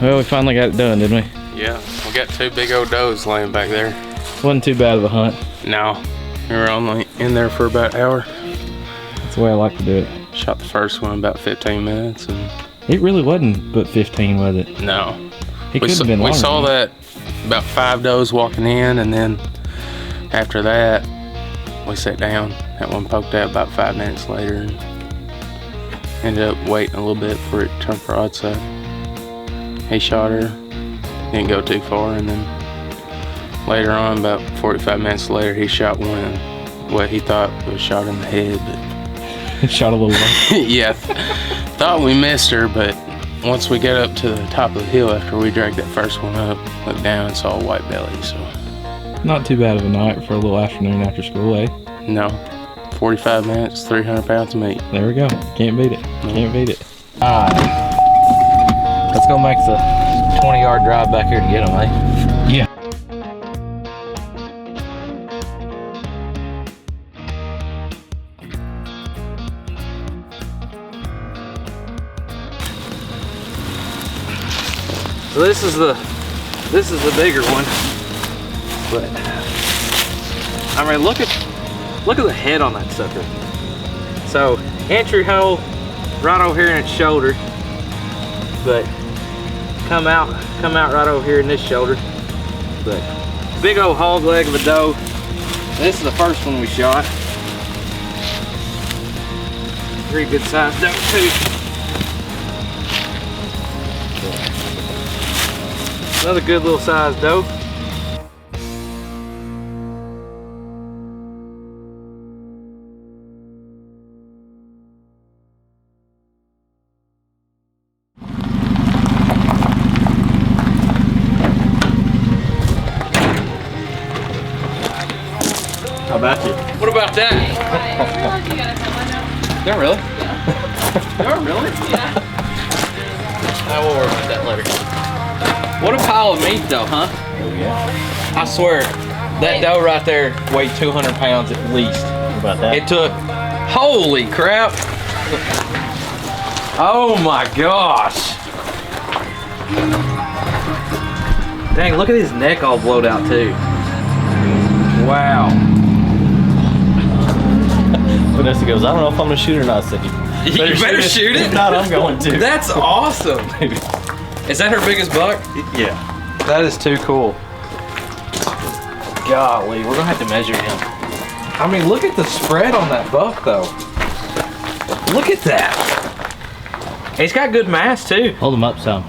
Well, we finally got it done, didn't we? Yeah, we got 2 big old does laying back there. Wasn't too bad of a hunt. No, we were only in there for about an hour. That's the way I like to do it. Shot the first one about 15 minutes. And it really wasn't but 15, was it? No. It could have been longer. We saw that about 5 does walking in, and then after that, we sat down. That one poked out about 5 minutes later and ended up waiting a little bit for it to turn broadside. He shot her, didn't go too far, and then later on, about 45 minutes later, he shot one in what he thought was shot in the head. But shot a little low. Yeah, thought we missed her, but once we got up to the top of the hill after we dragged that first one up, looked down and saw a white belly, so. Not too bad of a night for a little afternoon after school, eh? No, 45 minutes, 300 pounds of meat. There we go, can't beat it, can't beat it. All right, let's go make the 20-yard drive back here to get them, eh? Yeah. So this is the bigger one, but I mean look at the head on that sucker. So entry hole right over here in its shoulder, but come out right over here in this shoulder. But big old hog leg of a doe. This is the first one we shot. Pretty good sized doe too. Another good little sized doe. How about you? What about that? Yeah, really? Yeah, really? Yeah. I will worry about that later. What a pile of meat though, huh? Oh yeah. I swear, that doe right there weighed 200 pounds at least. What about that? It took, holy crap. Oh my gosh. Dang, look at his neck all blowed out too. Wow. Vanessa goes, I don't know if I'm gonna shoot or not, Cindy. You better shoot it. If not, I'm going to. That's awesome. Is that her biggest buck? Yeah. That is too cool. Golly, we're gonna have to measure him. I mean, look at the spread on that buck though. Look at that. He's got good mass too. Hold him up some.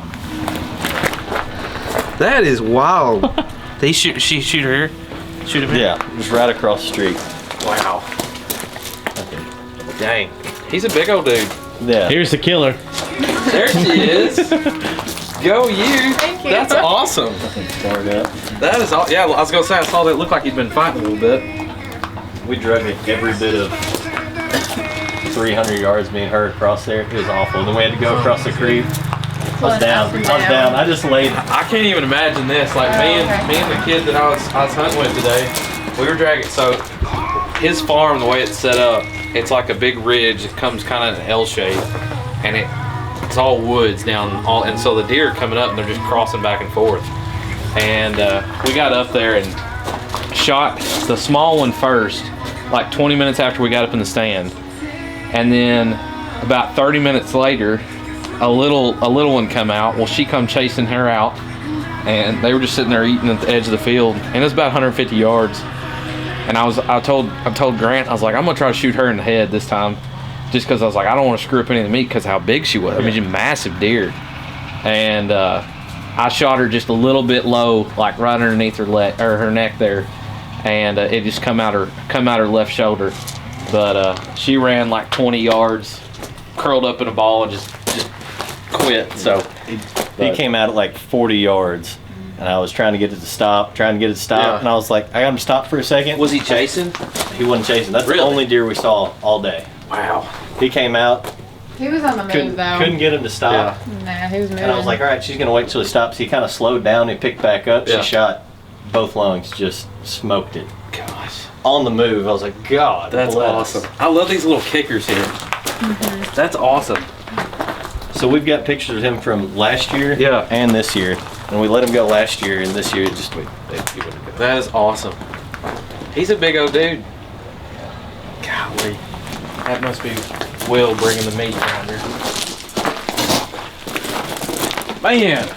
That is wild. Did she shoot her? Shoot him? Yeah, just right across the street. Wow. Dang. He's a big old dude. Yeah. Here's the killer. There she is. Go you. Thank you. That's awesome. That is all. Yeah, I was gonna say I saw that it looked like he'd been fighting a little bit. We drug it every bit of 300 yards, me and her across there. It was awful. Then we had to go across the creek. I was down. I just laid. I can't even imagine this. Like me and the kid that I was hunting with today, we were dragging. So his farm, the way it's set up, it's like a big ridge. It comes kind of in an L shape, and it's all woods down. And so the deer are coming up and they're just crossing back and forth. And we got up there and shot the small one first, like 20 minutes after we got up in the stand, and then about 30 minutes later, a little one come out. Well, she come chasing her out, and they were just sitting there eating at the edge of the field, and it was about 150 yards. And I told Grant, I was like, I'm gonna try to shoot her in the head this time, just because I was like, I don't want to screw up any of the meat because how big she was. I mean, she's a massive deer, and I shot her just a little bit low, like right underneath her leg or her neck there, and it just come out her left shoulder. But she ran like 20 yards, curled up in a ball, and just quit. So He came out at like 40 yards, and I was trying to get it to stop, Yeah. and I was like, I got him to stop for a second. Was he chasing? He wasn't chasing. That's Really? the only deer we saw all day. Wow. He came out, He was on the move though. couldn't get him to stop. Nah, he was moving. And I was like, all right, she's gonna wait till he stops. He kind of slowed down. He picked back up. Yeah. She shot both lungs, just smoked it. Gosh. On the move. I was like, God, That's bless. awesome. I love these little kickers here. That's awesome. So we've got pictures of him from last year and this year. And we let him go last year, and this year just he wouldn't go. That is awesome. He's a big old dude. Golly. That must be Will bringing the meat down here. Man.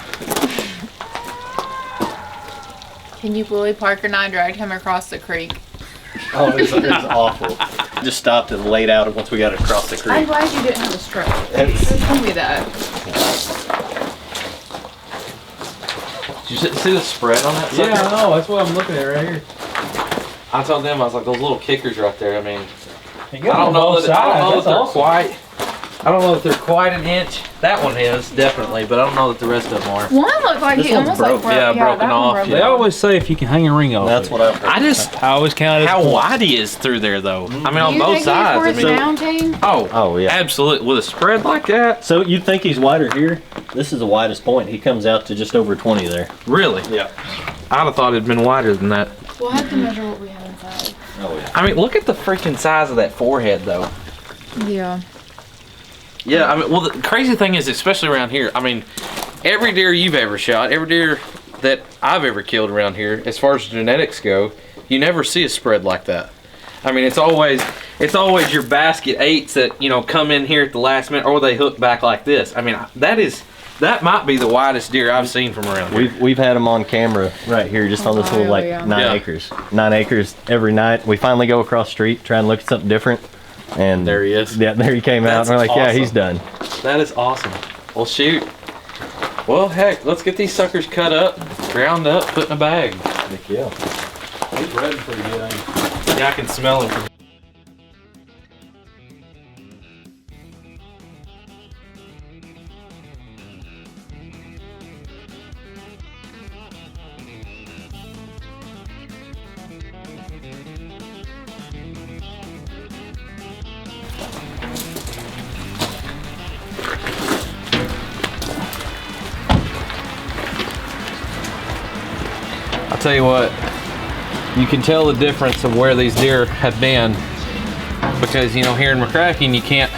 Can you believe Parker and I dragged him across the creek? Oh, it was awful. Just stopped and laid out once we got across the I'm creek. glad you didn't have a stroke. Tell me that. Did you see the spread on that sucker? Yeah, I know. That's what I'm looking at right here. I told them, I was like, those little kickers right there, I mean, I I don't know that I don't know that they're quite an inch. That one is, definitely, but I don't know that the rest of them are. One looked like This he one's almost broke. like Yeah, broken that one off, broke yeah. They always say if you can hang a ring off. That's what I've heard. I always count it. How wide he is through there, though. I mean, on Do you both think sides. he's worth down, Team? Oh, yeah. Absolutely. With a spread like that? So you'd think he's wider here. This is the widest point. He comes out to just over 20 there. Really? Yeah. I'd have thought it'd been wider than that. We'll have to measure what we have inside. Oh, yeah. I mean, look at the freaking size of that forehead, though. Yeah. Yeah, I mean, well, the crazy thing is, especially around here, I mean, every deer you've ever shot, every deer that I've ever killed around here, as far as genetics go, you never see a spread like that. I mean, it's always your basket eights that, you know, come in here at the last minute, or they hook back like this. I mean, that might be the widest deer I've seen from around here. We've had him on camera right here, just on this little like 9 acres. 9 acres every night. We finally go across the street, try and look at something different. And there he is. Yeah, there he came out. And we're like, awesome. yeah, he's done. That is awesome. Well, shoot. Well, heck, let's get these suckers cut up, ground up, put in a bag. Heck yeah. He's ready pretty good, ain't he? Yeah, I can smell him from I'll tell you what, you can tell the difference of where these deer have been, because, you know, here in McCracken you can't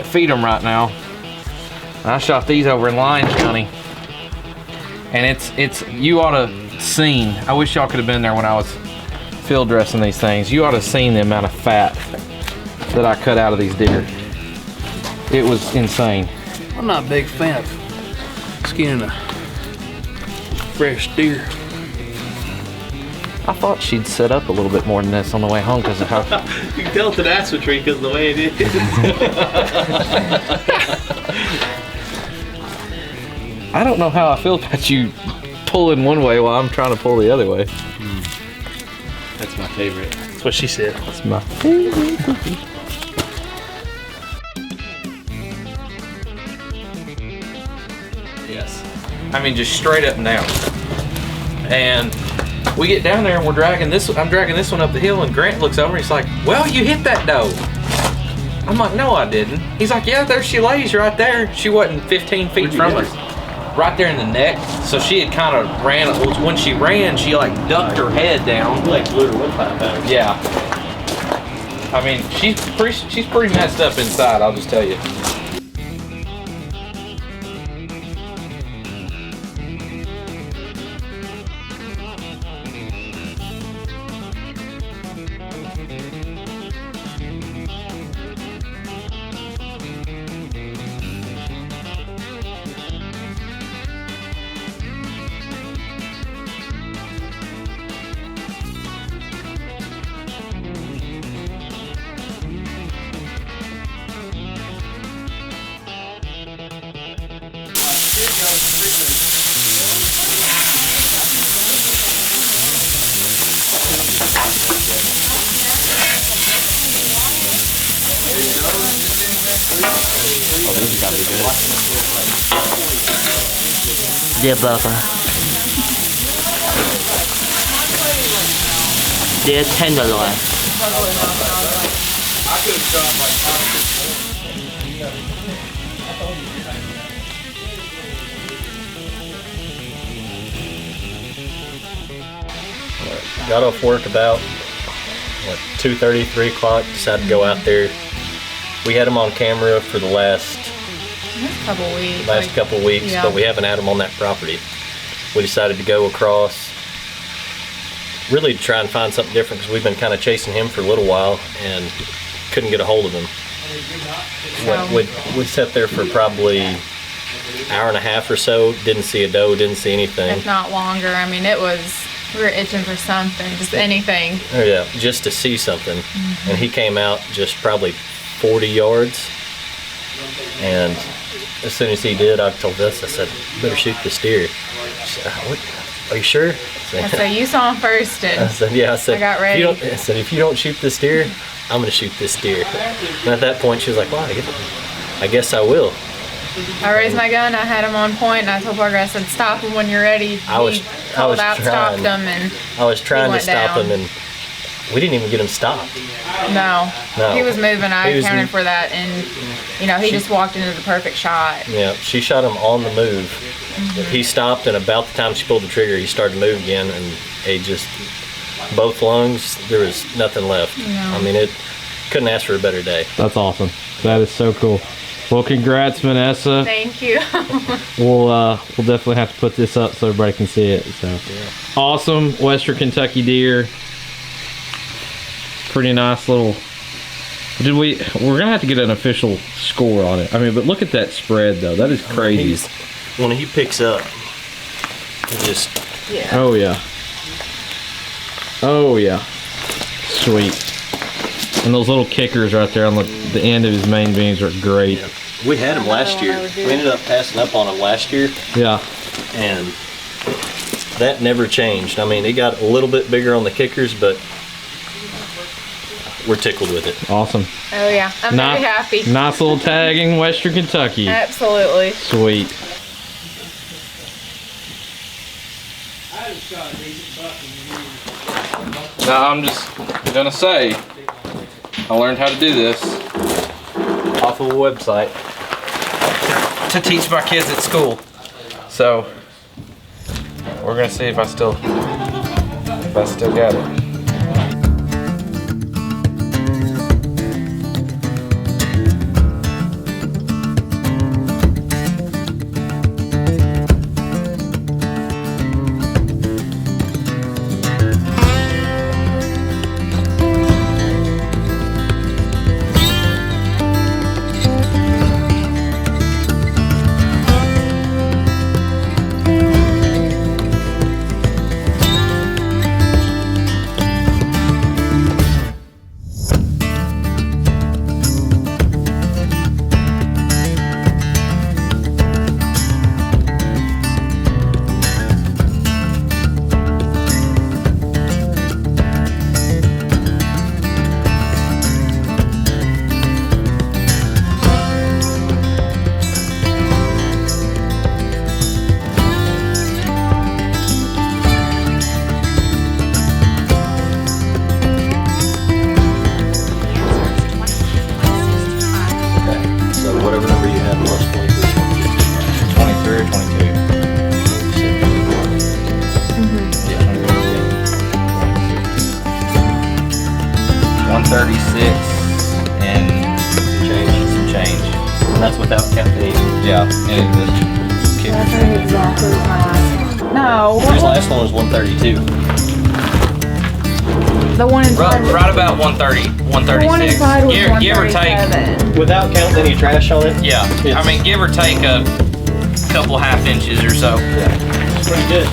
feed them right now. And I shot these over in Lyons County, and it's you ought to seen. I wish y'all could have been there when I was field dressing these things. You ought to have seen the amount of fat that I cut out of these deer. It was insane. I'm not a big fan of skinning a fresh deer. I thought she'd set up a little bit more than this on the way home because of how. You can tell it's an aspen tree because of the way it is. I don't know how I feel about you pulling one way while I'm trying to pull the other way. That's my favorite. That's what she said. That's my favorite. Yes. I mean, just straight up now. And we get down there and we're dragging this. I'm dragging this one up the hill, and Grant looks over and he's like, "Well, you hit that doe." I'm like, "No, I didn't." He's like, "Yeah, there she lays right there." She wasn't 15 feet from us. Right there in the neck. So she had kind of ran. When she ran, she like ducked her head down. Like blew her windpipe out. Yeah. I mean, she's pretty messed up inside, I'll just tell you. Dear Baba, dear Tenderloin, Got off work about 2:30, 3 o'clock. Decided to go out there. We had him on camera for the last Last couple weeks. last like- couple weeks, yeah. but we haven't had them on that property. We decided to go across, really to try and find something different because we've been kind of chasing him for a little while and couldn't get a hold of him. We sat there for probably hour and a half or so, didn't see a doe, didn't see anything. If not longer. I mean, we were itching for something, just anything. Oh, yeah, just to see something. And he came out just probably 40 yards. And as soon as he did, I told us, I said, better shoot this deer. She said, are you sure? And so you saw him first, I and said, yeah. I said, I got ready. I said, if you don't shoot this deer, I'm going to shoot this deer. And at that point, she was like, well, I guess I will. I raised my gun. I had him on point, and I told Parker, I said, "Stop him when you're ready." I was called out, stopped trying. him, and I was trying to went stop down. him, and we didn't even get him stopped. no, No. he was moving. I He was accounted m- for that, and he just walked into the perfect shot. Yeah, she shot him on the move. He stopped, and about the time she pulled the trigger, he started to move again, and he just, both lungs, there was nothing left. No. I mean, it couldn't ask for a better day. That's awesome. That is so cool. Well, congrats, Vanessa. Thank you. We'll definitely have to put this up so everybody can see it. So awesome Western Kentucky deer. Pretty nice little. We're gonna have to get an official score on it. I mean, but look at that spread though. That is crazy. When he picks up, he just, Yeah. Oh yeah. Oh yeah. Sweet. And those little kickers right there on the end of his main beams are great. we had him last year. We ended up passing up on him last year, Yeah. and that never changed. I mean, he got a little bit bigger on the kickers, but we're tickled with it. Awesome. Oh yeah. I'm very happy. Nice little tag in Western Kentucky. Absolutely. Sweet. Now I'm just gonna say, I learned how to do this Off of a website. to teach my kids at school. So we're gonna see if I still got it. So whatever number you have, plus 23. 23 or 22? Yeah. 136 and some change. And that's without counting. Yeah, and the kickers. exactly right. No. His last one was 132. The one inside. Right about 130, The one 136. inside was Give or take. 137. Without counting any trash on it? Yeah, I It's- mean, give or take a couple half inches or so. It's pretty good.